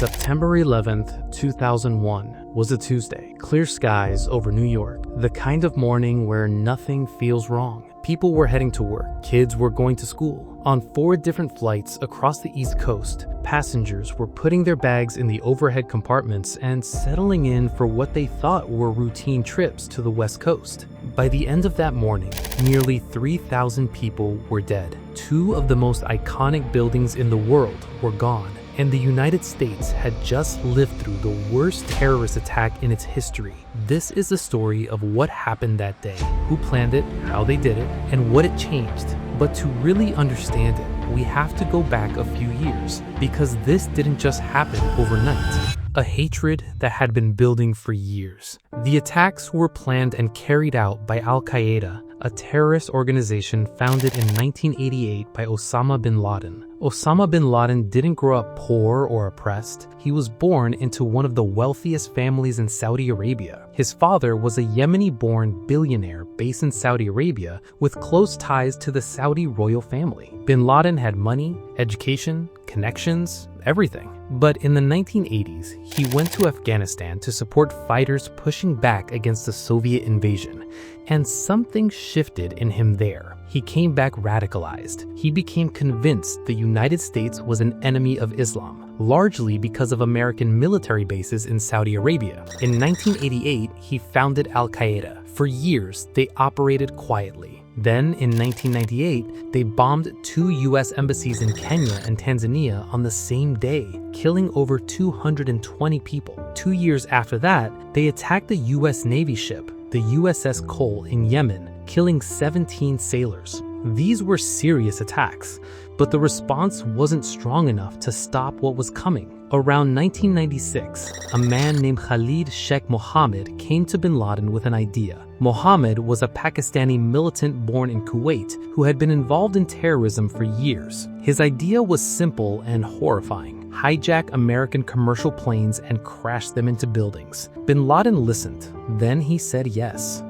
September 11th, 2001 was a Tuesday. Clear skies over New York. The kind of morning where nothing feels wrong. People were heading to work. Kids were going to school. On 4 different flights across the East Coast, passengers were putting their bags in the overhead compartments and settling in for what they thought were routine trips to the West Coast. By the end of that morning, nearly 3,000 people were dead. 2 of the most iconic buildings in the world were gone. And the United States had just lived through the worst terrorist attack in its history. This is the story of what happened that day, who planned it, how they did it, and what it changed. But to really understand it, we have to go back a few years, because this didn't just happen overnight. A hatred that had been building for years. The attacks were planned and carried out by Al-Qaeda, a terrorist organization founded in 1988 by Osama bin Laden. Osama bin Laden didn't grow up poor or oppressed. He was born into one of the wealthiest families in Saudi Arabia. His father was a Yemeni-born billionaire based in Saudi Arabia with close ties to the Saudi royal family. Bin Laden had money, education, connections, everything. But in the 1980s, he went to Afghanistan to support fighters pushing back against the Soviet invasion. And something shifted in him there. He came back radicalized. He became convinced the United States was an enemy of Islam, largely because of American military bases in Saudi Arabia. In 1988, he founded Al-Qaeda. For years, they operated quietly. Then, in 1998, they bombed 2 U.S. embassies in Kenya and Tanzania on the same day, killing over 220 people. 2 years after that, they attacked the U.S. Navy ship, the USS Cole in Yemen, killing 17 sailors. These were serious attacks, but the response wasn't strong enough to stop what was coming. Around 1996, a man named Khalid Sheikh Mohammed came to bin Laden with an idea. Mohammed was a Pakistani militant born in Kuwait who had been involved in terrorism for years. His idea was simple and horrifying: hijack American commercial planes and crash them into buildings. Bin Laden listened. Then he said yes.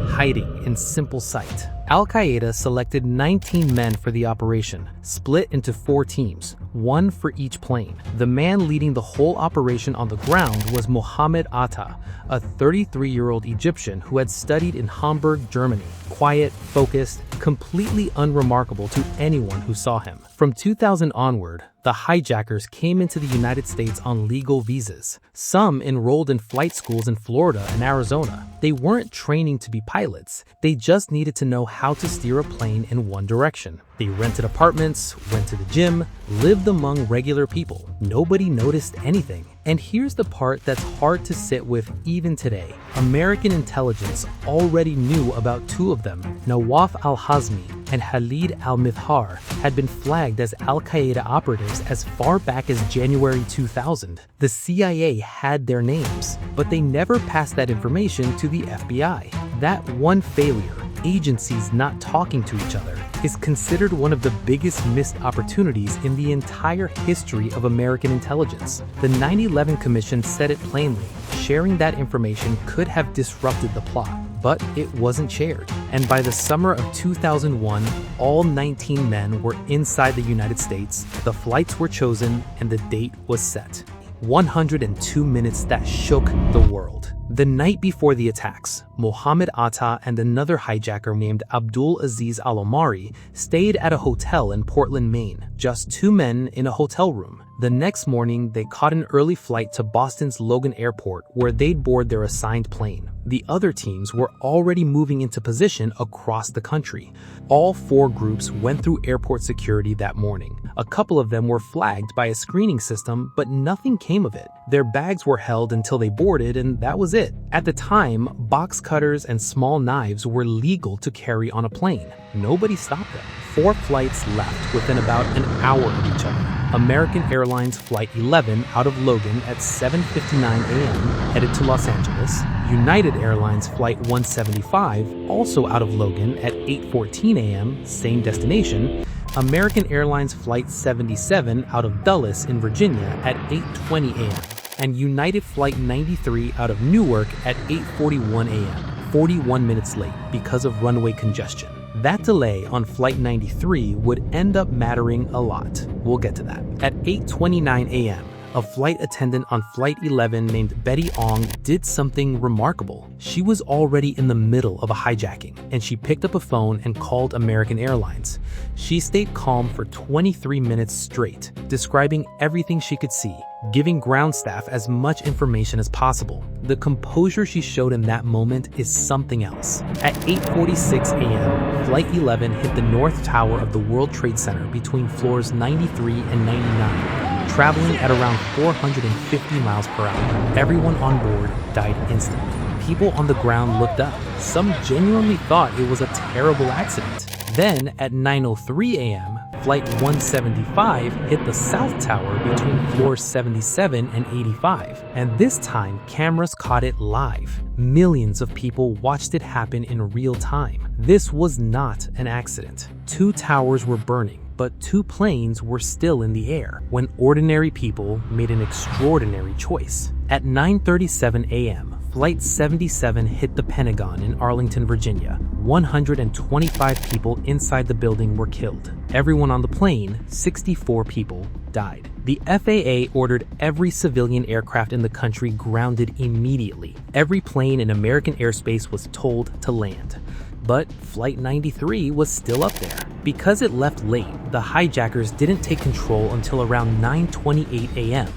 Hiding in simple sight. Al-Qaeda selected 19 men for the operation, split into 4 teams, 1 for each plane. The man leading the whole operation on the ground was Mohammed Atta, a 33-year-old Egyptian who had studied in Hamburg, Germany. Quiet, focused, completely unremarkable to anyone who saw him. From 2000 onward, the hijackers came into the United States on legal visas. Some enrolled in flight schools in Florida and Arizona. They weren't training to be pilots. They just needed to know how to steer a plane in one direction. They rented apartments, went to the gym, lived among regular people. Nobody noticed anything. And here's the part that's hard to sit with even today. American intelligence already knew about 2 of them. Nawaf al-Hazmi and Khalid al-Mithhar had been flagged as Al-Qaeda operatives as far back as January 2000. The CIA had their names, but they never passed that information to the FBI. That one failure, agencies not talking to each other, is considered one of the biggest missed opportunities in the entire history of American intelligence. The 9/11 Commission said it plainly: sharing that information could have disrupted the plot, but it wasn't shared. And by the summer of 2001, all 19 men were inside the United States, the flights were chosen, and the date was set. 102 minutes that shook the world. The night before the attacks, Mohammed Atta and another hijacker named Abdul Aziz Al-Omari stayed at a hotel in Portland, Maine. Just 2 men in a hotel room. The next morning, they caught an early flight to Boston's Logan Airport, where they'd board their assigned plane. The other teams were already moving into position across the country. All 4 groups went through airport security that morning. A couple of them were flagged by a screening system, but nothing came of it. Their bags were held until they boarded, and that was it. At the time, box cutters and small knives were legal to carry on a plane. Nobody stopped them. 4 flights left within about an hour of each other. American Airlines Flight 11 out of Logan at 7:59 a.m. headed to Los Angeles. United Airlines Flight 175, also out of Logan at 8:14 a.m., same destination. American Airlines Flight 77 out of Dulles in Virginia at 8:20 a.m. and United Flight 93 out of Newark at 8:41 a.m., 41 minutes late because of runway congestion. That delay on Flight 93 would end up mattering a lot. We'll get to that. At 8:29 a.m., a flight attendant on Flight 11 named Betty Ong did something remarkable. She was already in the middle of a hijacking, and she picked up a phone and called American Airlines. She stayed calm for 23 minutes straight, describing everything she could see, giving ground staff as much information as possible. The composure she showed in that moment is something else. At 8:46 a.m., Flight 11 hit the North Tower of the World Trade Center between floors 93 and 99, traveling at around 450 miles per hour. Everyone on board died instantly. People on the ground looked up. Some genuinely thought it was a terrible accident. Then, at 9:03 a.m., Flight 175 hit the South Tower between floors 77 and 85, and this time cameras caught it live. Millions of people watched it happen in real time. This was not an accident. 2 towers were burning, but 2 planes were still in the air when ordinary people made an extraordinary choice. At 9:37 a.m., Flight 77 hit the Pentagon in Arlington, Virginia. 125 people inside the building were killed. Everyone on the plane, 64 people, died. The FAA ordered every civilian aircraft in the country grounded immediately. Every plane in American airspace was told to land. But Flight 93 was still up there. Because it left late, the hijackers didn't take control until around 9:28 a.m.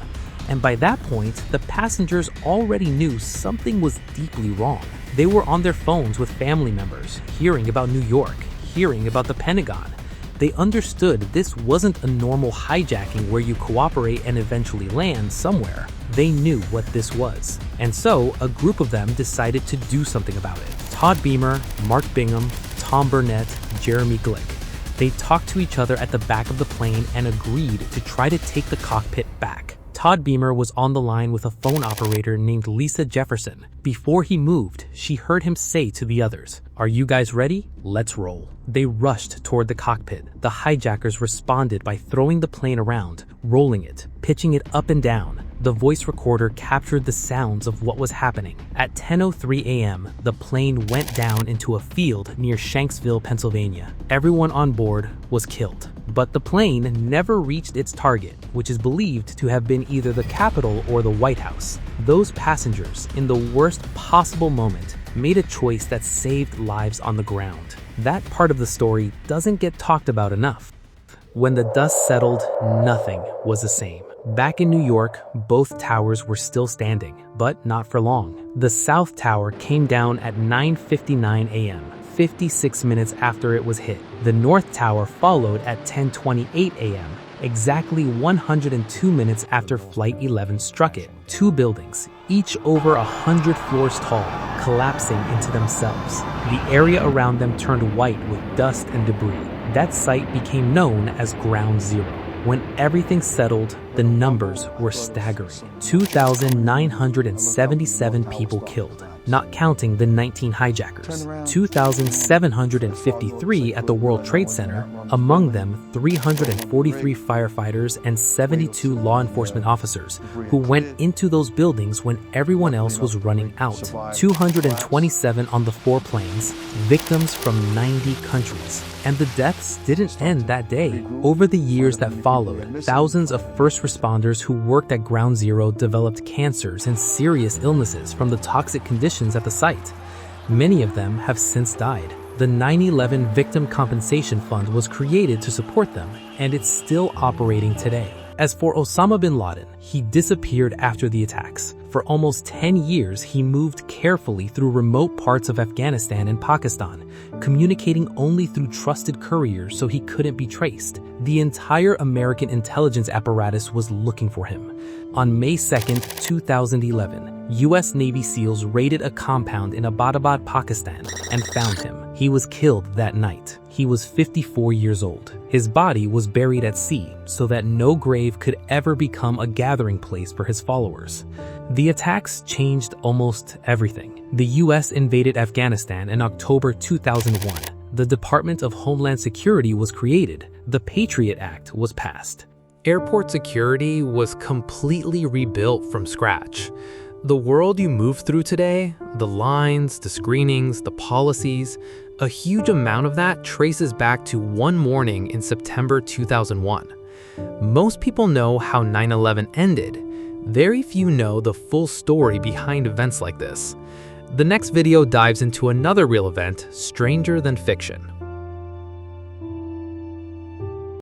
And by that point, the passengers already knew something was deeply wrong. They were on their phones with family members, hearing about New York, hearing about the Pentagon. They understood this wasn't a normal hijacking where you cooperate and eventually land somewhere. They knew what this was. And so, a group of them decided to do something about it. Todd Beamer, Mark Bingham, Tom Burnett, Jeremy Glick. They talked to each other at the back of the plane and agreed to try to take the cockpit back. Todd Beamer was on the line with a phone operator named Lisa Jefferson. Before he moved, she heard him say to the others, "Are you guys ready? Let's roll." They rushed toward the cockpit. The hijackers responded by throwing the plane around, rolling it, pitching it up and down. The voice recorder captured the sounds of what was happening. At 10:03 a.m., the plane went down into a field near Shanksville, Pennsylvania. Everyone on board was killed. But the plane never reached its target, which is believed to have been either the Capitol or the White House. Those passengers, in the worst possible moment, made a choice that saved lives on the ground. That part of the story doesn't get talked about enough. When the dust settled, nothing was the same. Back in New York, both towers were still standing, but not for long. The South Tower came down at 9:59 a.m., 56 minutes after it was hit. The North Tower followed at 10:28 a.m., exactly 102 minutes after Flight 11 struck it. 2 buildings, each over 100 floors tall, collapsing into themselves. The area around them turned white with dust and debris. That site became known as Ground Zero. When everything settled, the numbers were staggering. 2,977 people killed, not counting the 19 hijackers. 2,753 at the World Trade Center, among them 343 firefighters and 72 law enforcement officers who went into those buildings when everyone else was running out. 227 on the 4 planes, victims from 90 countries. And the deaths didn't end that day. Over the years that followed, thousands of first responders who worked at Ground Zero developed cancers and serious illnesses from the toxic conditions at the site. Many of them have since died. The 9/11 Victim Compensation Fund was created to support them, and it's still operating today. As for Osama bin Laden, he disappeared after the attacks. For almost 10 years, he moved carefully through remote parts of Afghanistan and Pakistan, communicating only through trusted couriers so he couldn't be traced. The entire American intelligence apparatus was looking for him. On May 2, 2011, U.S. Navy SEALs raided a compound in Abbottabad, Pakistan, and found him. He was killed that night. He was 54 years old. His body was buried at sea so that no grave could ever become a gathering place for his followers. The attacks changed almost everything. The U.S. invaded Afghanistan in October 2001. The Department of Homeland Security was created. The Patriot Act was passed. Airport security was completely rebuilt from scratch. The world you move through today, the lines, the screenings, the policies, a huge amount of that traces back to one morning in September 2001. Most people know how 9/11 ended. Very few know the full story behind events like this. The next video dives into another real event, stranger than fiction.